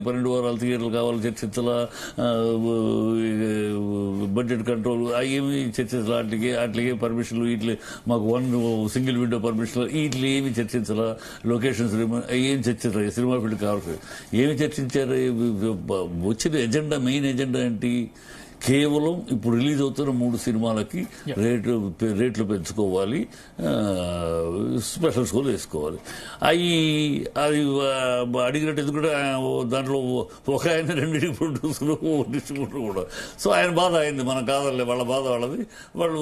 12 వారాలు థియేటర్లు కావాలి చర్చించాలా, బడ్జెట్ కంట్రోల్ ఏమి చర్చించాలా, వాటికి పర్మిషన్లు వీటి మాకు సింగిల్ విండో పర్మిషన్లు వీటిని ఏమి చర్చించాలా, లొకేషన్స్ ఏం చర్చించారు, సినిమా ఫీల్డ్ కావాలి ఏమి చర్చించారు. వచ్చిన ఎజెండా మెయిన్ ఎజెండా ఏంటి? కేవలం ఇప్పుడు రిలీజ్ అవుతున్న 3 సినిమాలకి రేట్లు పెంచుకోవాలి, స్పెషల్ షోలు వేసుకోవాలి. అది అడిగినట్టు ఎందుకంటే దాంట్లో ఒక ఆయన 2 ప్రొడ్యూసర్లు డిస్ట్రిబ్యూటర్ కూడా. సో ఆయన బాధ అయింది, మనం కాదలే, వాళ్ళ బాధ వాళ్ళది. వాళ్ళు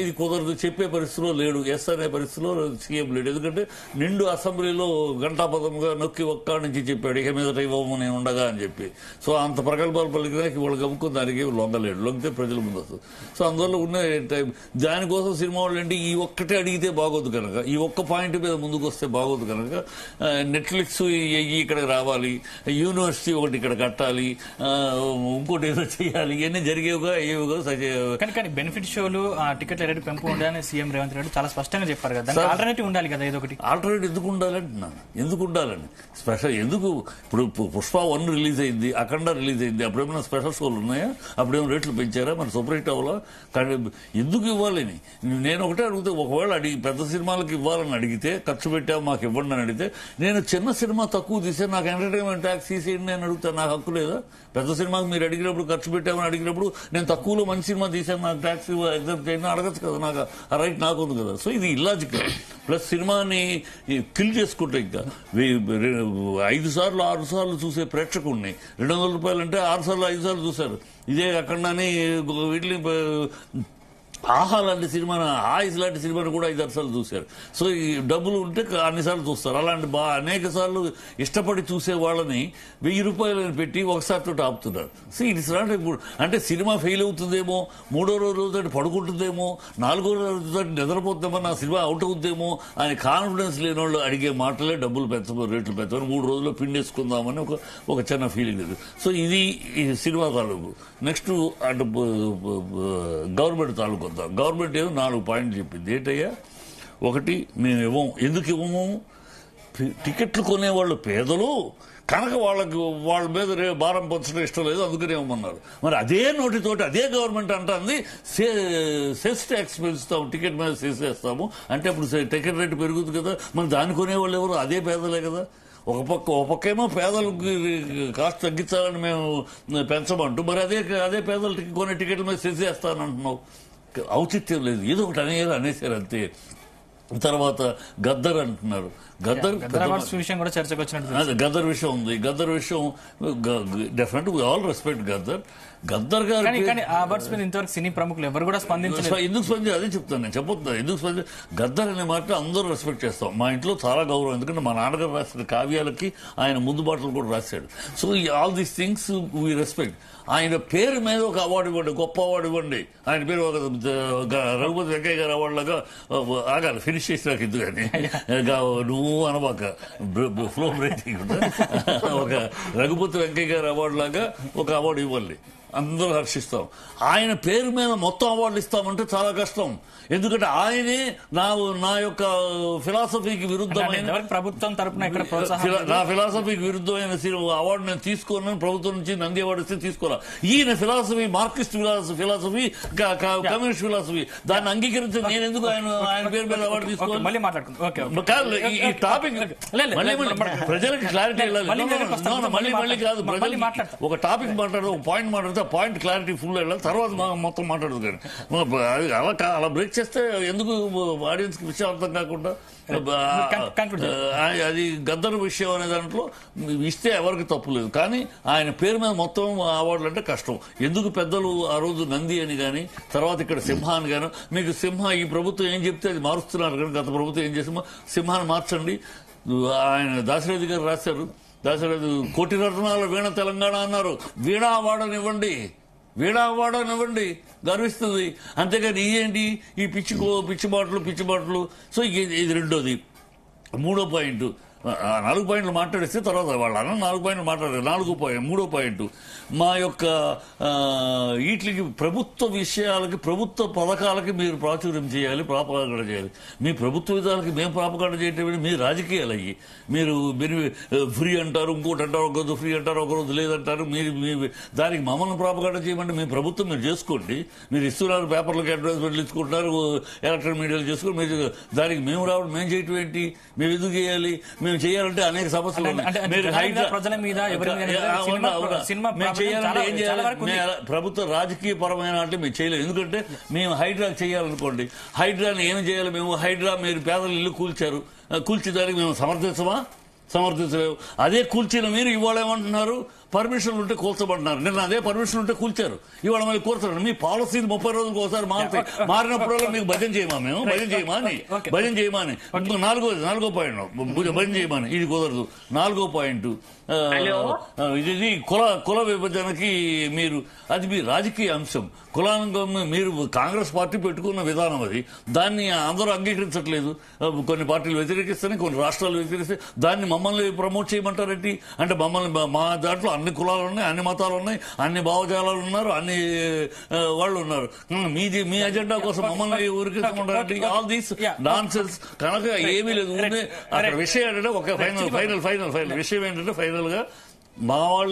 ఇది కుదరదు చెప్పే పరిస్థితిలో లేడు, ఎస్ అనే పరిస్థితిలో సీఎం లేడు. ఎందుకంటే నిండు అసెంబ్లీలో గంటాపదంగా నొక్కి ఒక్క నుంచి చెప్పాడు ఇక మీదట ఇవ్వము నేను ఉండగా అని చెప్పి. సో అంత ప్రగల్భాలు పలికినాక వాళ్ళు గమ్ముకుని దానికి లొంగలేడు, లొంగితే ప్రజల ముందు వస్తుంది. సో అందువల్ల ఉన్న టైం దానికోసం సినిమా వాళ్ళు ఏంటి ఈ ఒక్కటే అడిగితే బాగోదు కనుక, ఈ ఒక్క పాయింట్ మీద ముందుకు వస్తే బాగోదు కనుక నెట్ఫ్లిక్స్ ఇక్కడికి రావాలి, యూనివర్సిటీ ఒకటి ఇక్కడ కట్టాలి, ఇంకోటి ఏదో చేయాలి, ఇవన్నీ జరిగేవిగా అయ్యేవిగా. కానీ బెనిఫిట్ షోలు టికెట్ల రేటు పెంపు ఉండాలని సీఎం రేవంత్ రెడ్డి చాలా స్పష్టంగా చెప్పారు కదా, ఆల్టర్నేటివ్ ఉండాలి కదా ఏదో ఒకటి. ఆల్టర్నేటివ్ ఎందుకు ఉండాలంటున్నాను, ఎందుకు ఉండాలని స్పెషల్ ఎందుకు? ఇప్పుడు పుష్ప 1 రిలీజ్ అయింది, అఖండ రిలీజ్ అయింది, అప్పుడేమైనా స్పెషల్ షోలు ఉన్నాయా? అప్పుడేమో రేట్లు పెంచారా? మరి సూపర్ హిట్ అవ్వాలా? కానీ ఎందుకు ఇవ్వాలని నేను ఒకటే అడిగితే, ఒకవేళ పెద్ద సినిమాలకు ఇవ్వాలని అడిగితే, ఖర్చు పెట్టావు మాకు ఇవ్వండి అని అడిగితే, నేను చిన్న సినిమా తక్కువ తీసే నాకు ఎంటర్టైన్మెంట్ ట్యాక్స్ తీసేయండి అని అడుగుతాను, నాకు హక్కు లేదా? పెద్ద సినిమాకి మీరు అడిగినప్పుడు, ఖర్చు పెట్టామని అడిగినప్పుడు, నేను తక్కువలో మంచి సినిమా తీసాను నాకు ట్యాక్స్ ఎగ్జామ్ చేయని అడగచ్చు కదా, నాకు ఆ రైట్ నాకు ఉంది కదా. సో ఇది ఇల్లాజికల్. ప్లస్ సినిమాని కిల్ చేసుకుంటే ఇంకా 5 సార్లు 6 సార్లు చూసే ప్రేక్షకుడిని 200 రూపాయలు అంటే 6 సార్లు 5 సార్లు చూశారు. ఇదే అక్కడనే వీటిని ఆహా లాంటి సినిమాను, ఆయిస్ లాంటి సినిమాను కూడా 5-6 సార్లు చూశారు. సో ఈ డబ్బులు ఉంటే అన్నిసార్లు చూస్తారు. అలాంటి అనేక సార్లు ఇష్టపడి చూసే వాళ్ళని 1000 రూపాయలు పెట్టి ఒకసారితో ఆపుతున్నారు. సో ఇట్స్ నాట్ ఇప్పుడు అంటే సినిమా ఫెయిల్ అవుతుందేమో, 3వ రోజు పడుకుంటుందేమో, 4వ రోజు నిద్రపోతుందేమో, నా సినిమా అవుట్ అవుతుందేమో అని కాన్ఫిడెన్స్ లేని వాళ్ళు అడిగే మాటలే డబ్బులు పెంచమో, రేట్లు పెంచమని 3 రోజుల్లో పిండేసుకుందామని ఒక చిన్న ఫీలింగ్ ఇది. సో ఇది సినిమా తాలూకు. నెక్స్ట్ అటు గవర్నమెంట్ తాలూకు. గవర్నమెంట్ ఏమో 4 పాయింట్లు చెప్పింది. ఏంటయ్యా? ఒకటి, మేము ఇవ్వము. ఎందుకు ఇవ్వము? టికెట్లు కొనేవాళ్ళు పేదలు కనుక వాళ్ళ మీద భారం పంచడం ఇష్టం లేదు, అందుకనే ఇవ్వమన్నారు. మరి అదే నోటితోటి అదే గవర్నమెంట్ అంటుంది సెస్ ట్యాక్స్ పెంచుతాము, టికెట్ మీద సెస్ వేస్తాము అంటే అప్పుడు టికెట్ రేటు పెరుగుతుంది కదా. మరి దాన్ని కొనేవాళ్ళు ఎవరు? అదే పేదలే కదా. ఒక పక్కేమో పేదలకు కాస్ట్ తగ్గించాలని మేము పెంచమంటూ, మరి అదే పేదలు కొనే టికెట్ల మీద సెస్ వేస్తానంటున్నావు. ఔచిత్యం లేదు. ఏదో ఒకటి అనేసారు అంతే. తర్వాత గద్దర్ అంటున్నారు. గద్దర్ విషయం కూడా చర్చకు వచ్చినట్టు గద్దర్ విషయం ఉంది. గద్దర్ విషయం definite we all respect Gaddar గారు. ఇంతవరకు సినీ ప్రముఖులు ఎవరు కూడా స్పందించలేదు. ఎందుకు స్పందించారు అదే చెప్తాను నేను, చెప్పొద్దు ఎందుకు స్పందించారు. గద్దర్ అనే మాట అందరూ రెస్పెక్ట్ చేస్తాం. మా ఇంట్లో చాలా గౌరవం, ఎందుకంటే మా నాన్నగారు రాసిన కావ్యాలకి ఆయన ముందు బాటలు కూడా రాశాడు. So all these things we respect. ఆయన పేరు మీద ఒక అవార్డు ఇవ్వండి, గొప్ప అవార్డు ఇవ్వండి. ఆయన పేరు ఒక రఘుపతి వెంకయ్య గారు అవార్డు లాగా ఆగాలి, ఫినిష్ చేసినాక ఇది కానీ నువ్వు అనబాక ఫ్లో బ్రేకింగ్ ఒక రఘుపతి వెంకయ్య గారు అవార్డు లాగా ఒక అవార్డు ఇవ్వాలి, అందరూ హర్షిస్తాం. ఆయన పేరు మీద మొత్తం అవార్డులు ఇస్తామంటే చాలా కష్టం. ఎందుకంటే ఆయనే నా యొక్క ఫిలాసఫీకి విరుద్ధమైన, ప్రభుత్వం తరపున నా ఫిలాసఫీకి విరుద్ధమైన అవార్డు నేను తీసుకోను, ప్రభుత్వం నుంచి నంది అవార్డు ఇస్తే తీసుకోరా. ఈయన philosophy Marxist philosophy, communist philosophy, దాన్ని అంగీకరించి నేను ఎందుకు ఆయన పేరు మీద అవార్డు తీసుకోవాలి? మళ్ళీ మాట్లాడుకుంటాం ఈ టాపిక్ ప్రజలకు క్లారిటీ మళ్ళీ కాదు. ప్రజలు ఒక టాపిక్ మాట్లాడదు, ఒక పాయింట్ మాట్లాడితే పాయింట్ క్లారిటీ ఫుల్ వెళ్ళాలి, తర్వాత మొత్తం మాట్లాడదు. కానీ అలా బ్రేక్ చేస్తే ఎందుకు ఆడియన్స్ కి విషయం అర్థం కాకుండా అది గద్దర్ విషయం అనే దాంట్లో ఇస్తే ఎవరికి తప్పు లేదు. కానీ ఆయన పేరు మీద మొత్తం అవార్డులు అంటే కష్టం. ఎందుకు పెద్దలు ఆ రోజు నంది అని కానీ, తర్వాత ఇక్కడ సింహ అని కానీ, మీకు సింహ ఈ ప్రభుత్వం ఏం చెప్తే అది మారుస్తున్నారు. కానీ గత ప్రభుత్వం ఏం చేసిందో సింహాన్ని మార్చండి. ఆయన దాశరథి గారు రాశారు, దాశరథి 1 కోటి రత్నాల వీణ తెలంగాణ అన్నారు. వీణా అవార్డుని ఇవ్వండి, గర్విస్తుంది. అంతేగాని ఇదేంటి ఈ పిచ్చి బాటలు. సో ఇది రెండోది. 3వ పాయింట్, 4 పాయింట్లు మాట్లాడిస్తే తర్వాత వాళ్ళు అన్న 4 పాయింట్లు మాట్లాడారు. 3వ పాయింట్ మా యొక్క వీటికి ప్రభుత్వ విషయాలకి ప్రభుత్వ పథకాలకి మీరు ప్రాచుర్యం చేయాలి, ప్రాపగాండ చేయాలి. మీ ప్రభుత్వ విధాలకి మేము ప్రాపగాండ చేయటం మీ రాజకీయాలు అయ్యి మీరు ఫ్రీ అంటారు, ఇంకోటి అంటారు, ఒకరోజు ఫ్రీ అంటారు, ఒకరోజు లేదంటారు. మీరు దానికి మమ్మల్ని ప్రాపగాండ చేయమంటే మీ ప్రభుత్వం మీరు చేసుకోండి. మీరు ఇస్తున్నారు, పేపర్లకు అడ్వర్టైజ్మెంట్లు ఇచ్చుకుంటున్నారు, ఎలక్ట్రానిక్ మీడియాలు చేసుకుని మీరు దానికి మేము రావడం మేము చేయటం ఏంటి? మేము ఎందుకు చేయాలి? మేము చేయాలంటే అనేక సమస్యలు ప్రజల మీద మేము చేయాలంటే ఏం చేయాలి? ప్రభుత్వ రాజకీయ పరమైన అంటే మేము చేయలేము. ఎందుకంటే మేము హైడ్రా చేయాలనుకోండి, హైడ్రాని ఏమి చేయాలి? మేము హైడ్రా మీరు పేదల ఇల్లు కూల్చేదానికి మేము సమర్థించలేము. అదే కూల్చిన మీరు ఇవాళ ఏమంటున్నారు? పర్మిషన్లు ఉంటే కూల్చమంటున్నారు. నిన్న అదే పర్మిషన్ ఉంటే కూల్చారు, ఇవాళ మళ్ళీ కూర్చున్నారు. మీ పాలసీలు 30 రోజులకు ఒకసారి మారుతాయి. మారినప్పుడల్లా మీకు భజన చేయమా? మేము భజన చేయమా అని 4వ పాయింట్ భజన చేయమని. ఇది కుదరదు. 4వ పాయింట్ ఇది కుల విభజనకి మీరు అది మీ రాజకీయ అంశం. కులానికి మీరు కాంగ్రెస్ పార్టీ పెట్టుకున్న విధానం అది. దాన్ని అందరూ అంగీకరించట్లేదు. కొన్ని పార్టీలు వ్యతిరేకిస్తున్నాయి, కొన్ని రాష్ట్రాలు వ్యతిరేకిస్తాయి. దాన్ని మమ్మల్ని ప్రమోట్ చేయమంటారేంటి? అంటే మమ్మల్ని మా దాంట్లో అన్ని కులాలు ఉన్నాయి, అన్ని మతాలు ఉన్నాయి, అన్ని భావజాలాలు ఉన్నారు, అన్ని వాళ్ళు ఉన్నారు. మీ ఎజెండా కోసం మమ్మల్ని ఊరికించమంటారంటే ఆల్ దీస్ నాన్ సెన్స్. కనుక ఏమీ లేదు. అక్కడ విషయం ఏంటంటే ఒక ఫైనల్ విషయం ఏంటంటే ఫైనల్ గా మా వాళ్ళు